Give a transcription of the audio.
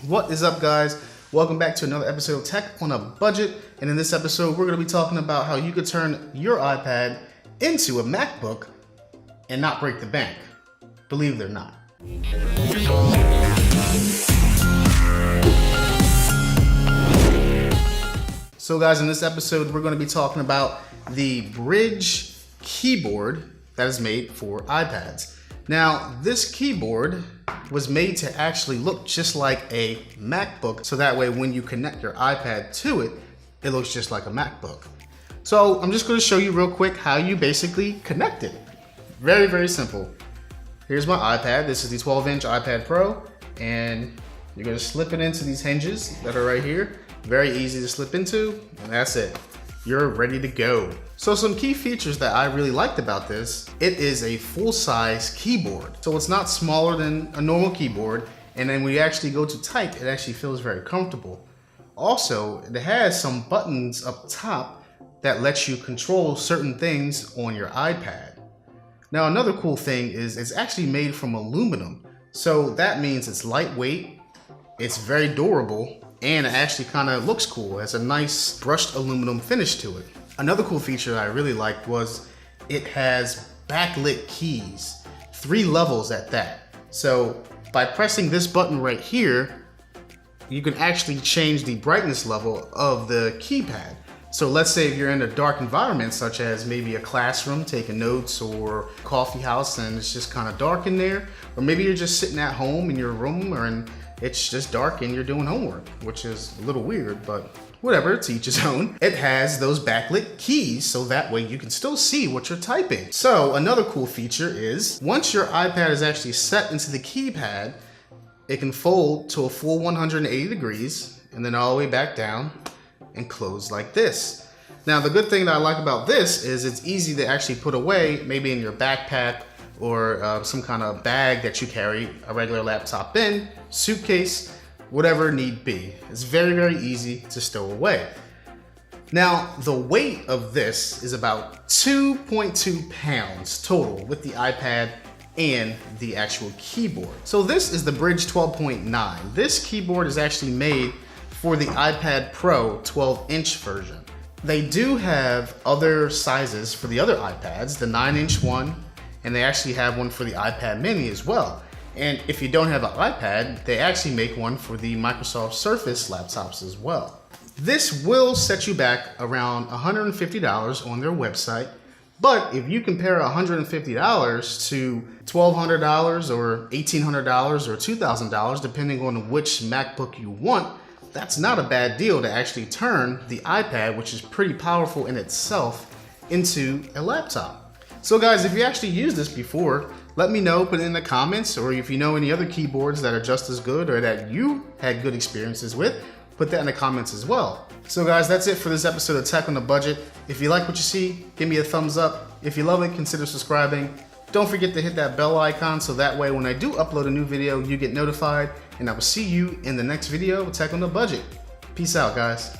What is up, guys? Welcome back to another episode of Tech on a Budget. And in this episode, we're going to be talking about how you could turn your iPad into a MacBook and not break the bank. Believe it or not. So guys, in this episode, we're going to be talking about the Brydge keyboard that is made for iPads. Now, this keyboard was made to actually look just like a MacBook, so that way when you connect your iPad to it, it looks just like a MacBook. So I'm just going to show you real quick how you basically connect it. Very, very simple. Here's my iPad. This is the 12-inch iPad Pro, and you're going to slip it into these hinges that are right here. Very easy to slip into, and that's it. You're ready to go. So some key features that I really liked about this, it is a full-size keyboard. So it's not smaller than a normal keyboard, and then when you actually go to type, it actually feels very comfortable. Also, it has some buttons up top that lets you control certain things on your iPad. Now, another cool thing is it's actually made from aluminum. So that means it's lightweight, it's very durable, and it actually kind of looks cool. It has a nice brushed aluminum finish to it. Another cool feature I really liked was it has backlit keys, 3 levels at that. So by pressing this button right here, you can actually change the brightness level of the keypad. So let's say if you're in a dark environment, such as maybe a classroom taking notes or coffee house and it's just kind of dark in there, or maybe you're just sitting at home in your room it's just dark and you're doing homework, which is a little weird, but whatever, to each his own. It has those backlit keys, so that way you can still see what you're typing. So another cool feature is, once your iPad is actually set into the keypad, it can fold to a full 180 degrees and then all the way back down and close like this. Now, the good thing that I like about this is it's easy to actually put away, maybe in your backpack or some kind of bag that you carry a regular laptop in, suitcase, whatever need be. It's very, very easy to stow away. Now, the weight of this is about 2.2 pounds total with the iPad and the actual keyboard. So this is the Brydge 12.9. This keyboard is actually made for the iPad Pro 12-inch version. They do have other sizes for the other iPads, the 9-inch one, and they actually have one for the iPad mini as well. And if you don't have an iPad, they actually make one for the Microsoft Surface laptops as well. This will set you back around $150 on their website, but if you compare $150 to $1,200 or $1,800 or $2,000, depending on which MacBook you want, that's not a bad deal to actually turn the iPad, which is pretty powerful in itself, into a laptop. So guys, if you actually used this before, let me know, put it in the comments, or if you know any other keyboards that are just as good or that you had good experiences with, put that in the comments as well. So guys, that's it for this episode of Tech on a Budget. If you like what you see, give me a thumbs up. If you love it, consider subscribing. Don't forget to hit that bell icon so that way when I do upload a new video, you get notified, and I will see you in the next video of Tech on a Budget. Peace out, guys.